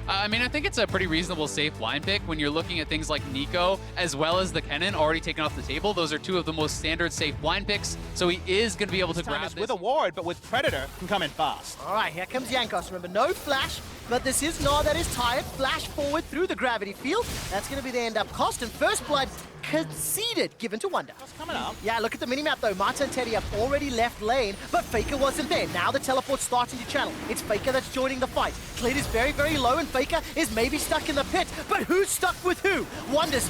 I mean, I think it's a pretty reasonable safe line pick when you're looking at things like Nico as well as the Kennen already taken off the table. Those are two of the most standard safe blind picks, so he is going to be able to grab this. With a ward, but with Predator, can come in fast. All right, here comes Jankos. Remember, no flash, but this is Nor that is tired. Flash forward through the gravity field. That's going to be the end-up cost, and first blood conceded, given to Wonder. What's coming up? Yeah, look at the minimap though. Marta and Teddy have already left lane, but Faker wasn't there. Now the teleport's starting to channel. It's Faker that's joining the fight. Clid is very, very low, and Faker is maybe stuck in the pit. But who's stuck with who? Wonder's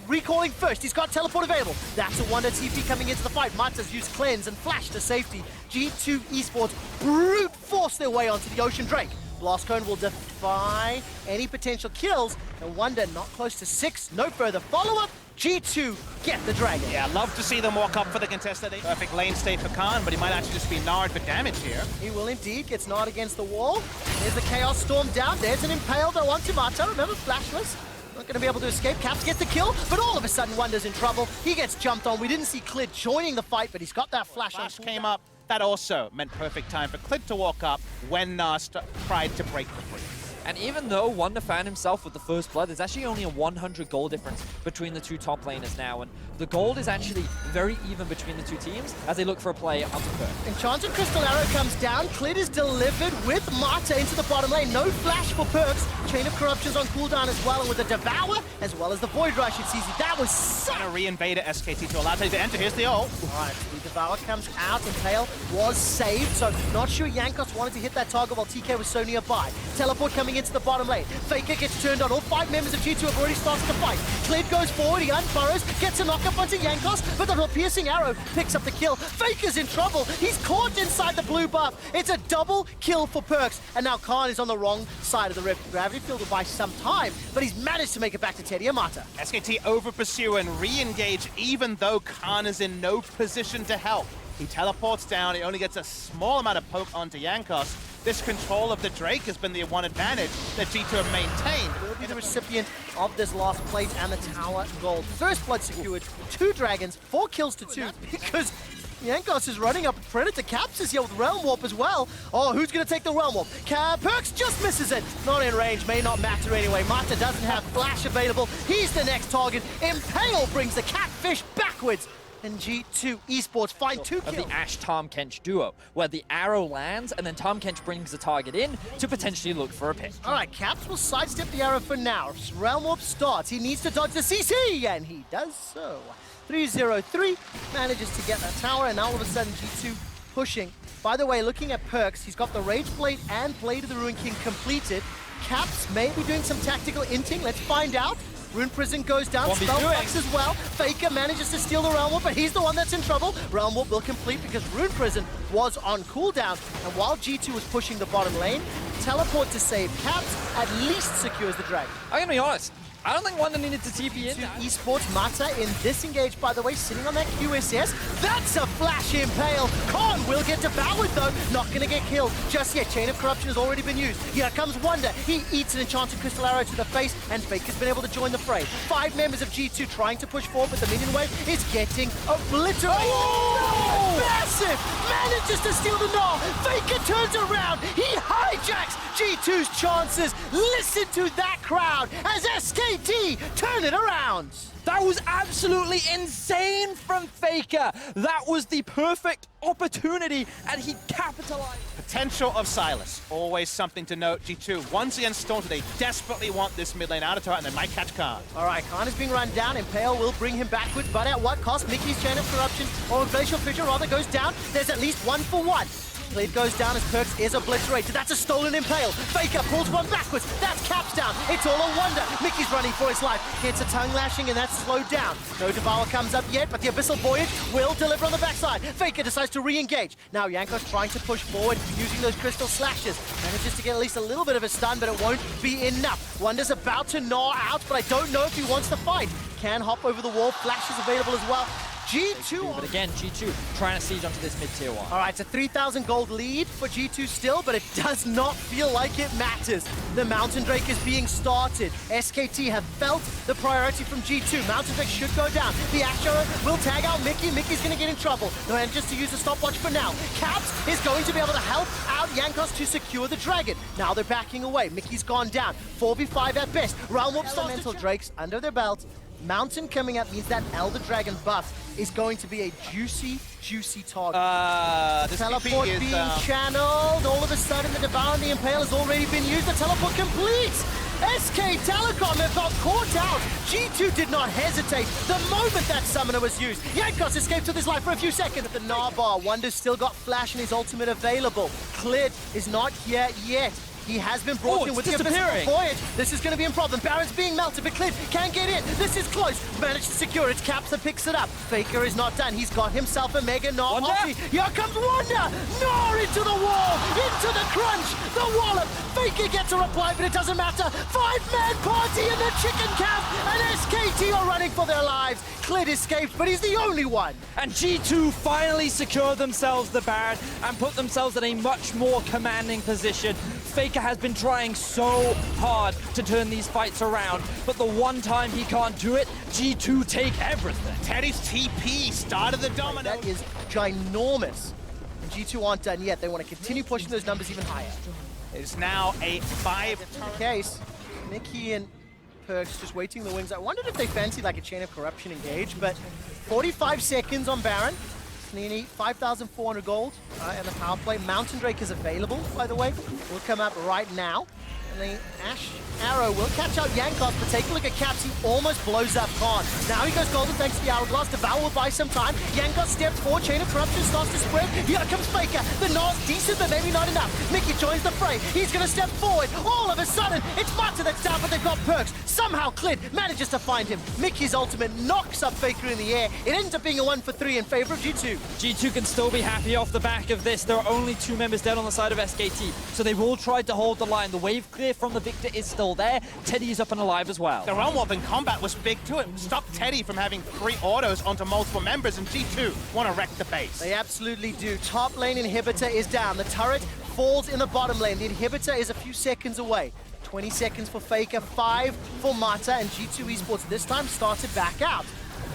recalling first. He's got teleport available. That's a Wonder TP coming into the fight. Marta's used cleanse and flash to safety. G2 Esports brute force their way onto the Ocean Drake. Blast Cone will defy any potential kills, and Wonder not close to 6. No further follow-up. G2 get the Dragon. Yeah, love to see them walk up for the contested. Perfect lane stay for Khan, but he might actually just be narred for damage here. He will indeed. Gets narred against the wall. There's the Chaos Storm down. There's an Impale though onto Mata. Remember, flashless. Not going to be able to escape. Caps gets the kill, but all of a sudden Wonder's in trouble. He gets jumped on. We didn't see Clid joining the fight, but he's got that flash on. Flash came up. That also meant perfect time for Clid to walk up when Nast tried to break the freeze. And even though Wonder found himself with the first blood, there's actually only a 100 gold difference between the two top laners now. And the gold is actually very even between the two teams as they look for a play onto Perk. Enchanted Crystal Arrow comes down. Clid is delivered with Marta into the bottom lane. No flash for Perks. Chain of Corruption's on cooldown as well. And with the Devour, as well as the Void Rush, it's easy. That was such a re-invader SKT to allow Teddy to enter. Here's the ult. All right, the Devour comes out. Impale was saved. So not sure Jankos wanted to hit that target while TK was so nearby. Teleport coming into the bottom lane. Faker gets turned on. All 5 members of G2 have already started the fight. Clid goes forward. He unfurrows. Gets a knock-up onto Jankos, but the piercing arrow picks up the kill. Faker's in trouble. He's caught inside the blue buff. It's a double kill for Perks, and now Khan is on the wrong side of the rift. Gravity Field will buy some time, but he's managed to make it back to Teddy Amata. SKT over pursue and re-engage even though Khan is in no position to help. He teleports down. He only gets a small amount of poke onto Jankos. This control of the Drake has been the one advantage that G2 have maintained. Will be the recipient of this last plate and the tower gold. First blood secured, 2 dragons, 4 kills to 2, because Jankos is running up. Predator Caps is here with Realm Warp as well. Oh, who's going to take the Realm Warp? Perks just misses it. Not in range, may not matter anyway. Mata doesn't have flash available. He's the next target. Impale brings the Catfish backwards. And G2 Esports find 2 kills. Of the Ashe-Tahm Kench duo, where the arrow lands and then Tahm Kench brings the target in to potentially look for a pick. All right, Caps will sidestep the arrow for now. Realm Warp starts. He needs to dodge the CC, and he does so. 3-0-3, manages to get that tower, and now all of a sudden G2 pushing. By the way, looking at Perks, he's got the Rage Blade and Blade of the Ruin King completed. Caps may be doing some tactical inting. Let's find out. Rune Prison goes down, Spellbox as well. Faker manages to steal the Realm Warp, but he's the one that's in trouble. Realm Warp will complete because Rune Prison was on cooldown. And while G2 was pushing the bottom lane, Teleport to save Caps at least secures the Dragon. I'm gonna be honest, I don't think Wonder needed to TP in. Esports, Mata in this engage, by the way, sitting on that QSS. That's a flash Impale. Khan will get devoured though, not gonna get killed just yet. Chain of Corruption has already been used. Here comes Wonder. He eats an Enchanted Crystal Arrow to the face, and Faker's been able to join the fray. 5 members of G2 trying to push forward, but the minion wave is getting obliterated. Oh! Massive! Manages to steal the Gnaw. Faker turns around. He hijacks G2's chances. Listen to that crowd as SKT turn it around. That was absolutely insane from Faker. That was the perfect opportunity, and he capitalized. Potential of Silas, always something to note. G2 once again Staunted. They desperately want this mid lane out of tower, and they might catch Khan. All right, Khan is being run down. Impale will bring him backwards, but at what cost? Mickey's Chain of Corruption, or Glacial Fissure rather, goes down. There's at least 1 for 1. Lead goes down as Perks is obliterated. That's a stolen Impale. Faker pulls one backwards. That's Caps down. It's all a Wonder. Mickey's running for his life. Gets a tongue lashing, and that's slowed down. No Devour comes up yet, but the Abyssal Voyage will deliver on the backside. Faker decides to re-engage. Now Jankos trying to push forward using those crystal slashes. Manages to get at least a little bit of a stun, but it won't be enough. Wonder's about to gnaw out, but I don't know if he wants to fight. Can hop over the wall. Flash is available as well. G2. But again, G2 trying to siege onto this mid-tier one. All right, it's a 3,000 gold lead for G2 still, but it does not feel like it matters. The Mountain Drake is being started. SKT have felt the priority from G2. Mountain Drake should go down. The Asher will tag out Mickey. Mickey's going to get in trouble. No, and just to use the stopwatch for now. Caps is going to be able to help out Jankos to secure the dragon. Now they're backing away. Mickey's gone down. 4v5 at best. Realm Warp Elemental Drakes under their belt. Mountain coming up means that Elder Dragon buff is going to be a juicy, juicy target. This Teleport is, being channeled. All of a sudden, the Devour and the Impale has already been used. The teleport completes. SK Telecom have got caught out. G2 did not hesitate the moment that summoner was used. Jankos escaped with his life for a few seconds. At the Narbar, Wonder's still got Flash and his ultimate available. Clid is not here yet. He has been brought in with the Invisible Voyage. This is going to be a problem. Baron's being melted, but Clid can't get in. This is close. Managed to secure it. Caps that picks it up. Faker is not done. He's got himself a Mega Gnar ulti. Here comes Wonder. Gnar into the wall. Into the crunch. The wallop. Faker gets a reply, but it doesn't matter. 5-man party in the chicken camp. And SKT are running for their lives. Clid escaped, but he's the only one. And G2 finally secure themselves the Baron and put themselves in a much more commanding position. Faker has been trying so hard to turn these fights around, but the one time he can't do it, G2 take everything. Teddy's TP started the domino. That is ginormous. And G2 aren't done yet. They want to continue pushing those numbers even higher. It's now a 5. In the case, Mickey and Perks just waiting the wings. I wondered if they fancied like a Chain of Corruption engage, but 45 seconds on Baron. Snini, 5,400 gold and the power play. Mountain Drake is available, by the way. Will come up right now. And the Ash Arrow will catch out Jankos, but take a look at Caps. He almost blows up Khan. Now he goes golden thanks to the Hourglass. Devour will buy some time. Jankos steps forward. Chain of Corruption starts to spread. Here comes Faker. The Gnar's decent, but maybe not enough. Mickey joins the fray. He's going to step forward. All of a sudden, it's Mata that's down, but they've got Perks. Somehow Clid manages to find him. Mickey's ultimate knocks up Faker in the air. It ends up being a 1-for-3 in favor of G2. G2 can still be happy off the back of this. There are only 2 members dead on the side of SKT, so they will try to hold the line. The wave clear from the Victor is still there. Teddy is up and alive as well. The Realm Warp in combat was big too. It stopped Teddy from having 3 autos onto multiple members, and G2 want to wreck the base. They absolutely do. Top lane inhibitor is down. The turret falls in the bottom lane. The inhibitor is a few seconds away. 20 seconds for Faker, 5 for Mata, and G2 Esports this time started back out.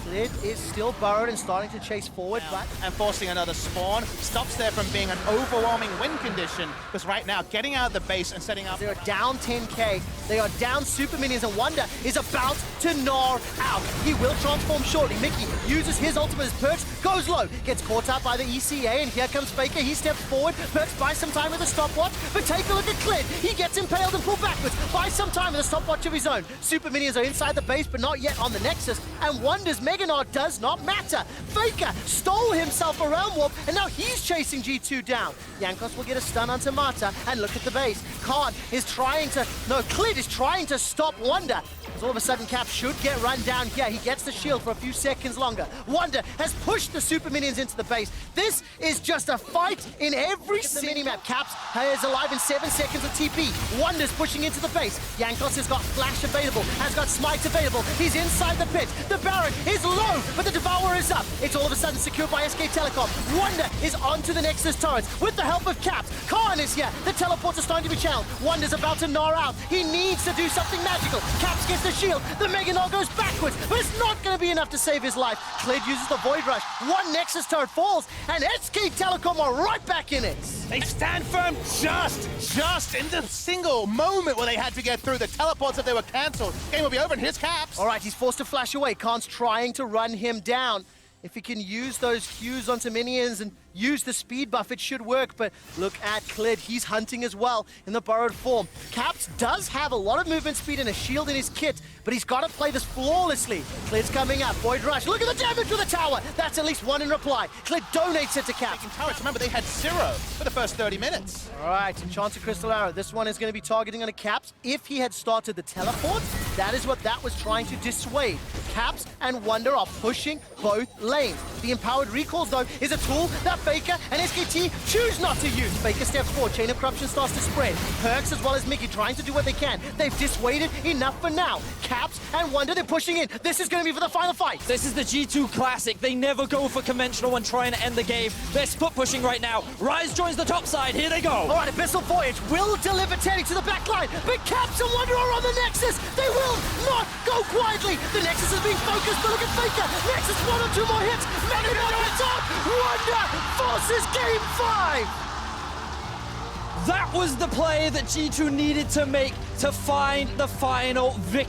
Clid is still burrowed and starting to chase forward, but... And forcing another spawn stops there from being an overwhelming win condition, because right now, getting out of the base and setting up... They are down 10k. They are down super minions, and Wonder is about to Gnar out. He will transform shortly. Mickey uses his ultimate as Perks, goes low, gets caught out by the ECA, and here comes Faker. He steps forward. Perks buys some time with a stopwatch, but take a look at Clid. He gets impaled and pulled backwards. Buys some time with a stopwatch of his own. Super minions are inside the base, but not yet on the Nexus, and Wonder's Mega Gnar does not matter. Faker stole himself a Realm Warp, and now he's chasing G2 down. Jankos will get a stun onto Mata, and look at the base. Khan is trying to... No, Clid is trying to stop Wonder. As all of a sudden, Cap should get run down here. He gets the shield for a few seconds longer. Wonder has pushed the super minions into the base. This is just a fight in every minimap. Caps is alive in 7 seconds of TP. Wonder's pushing into the base. Jankos has got Flash available, has got Smite available. He's inside the pit. The Baron is low, but the Devourer is up. It's all of a sudden secured by SK Telecom. Wonder is onto the Nexus turrets with the help of Caps. Khan is here. The teleports are starting to be channeled. Wonder's about to Gnar out. He needs to do something magical. Caps gets the shield. The Mega Gnar goes backwards, but it's not going to be enough to save his life. Clid uses the Void Rush. One Nexus turret falls, and SK Telecom are right back in it. They stand firm just in the single moment where they had to get through. The teleports, if they were cancelled, game will be over, and here's Caps. All right, he's forced to flash away. Khan's trying to run him down. If he can use those Qs onto minions and use the speed buff, it should work. But look at Clid. He's hunting as well in the burrowed form. Caps does have a lot of movement speed and a shield in his kit, but he's got to play this flawlessly. Clid's coming up. Void Rush. Look at the damage to the tower. That's at least 1 in reply. Clid donates it to Caps. Remember, they had 0 for the first 30 minutes. All right, Enchanted Crystal Arrow. This one is going to be targeting on a Caps. If he had started the teleport, that is what that was trying to dissuade. Caps and Wonder are pushing both lanes. The empowered recalls, though, is a tool that Faker and SKT choose not to use. Faker steps forward, Chain of Corruption starts to spread. Perks as well as Mickey trying to do what they can. They've dissuaded enough for now. Caps and Wonder, they're pushing in. This is going to be for the final fight. This is the G2 classic. They never go for conventional when trying to end the game. They're split pushing right now. Rise joins the top side. Here they go. All right, Abyssal Voyage will deliver Teddy to the back line, but Caps and Wonder are on the Nexus. They will not go quietly. The Nexus is being focused, but look at Faker. Nexus 1 or 2 more hits. Maybe not on top. Wonder forces game 5. That was the play that G2 needed to make to find the final victory.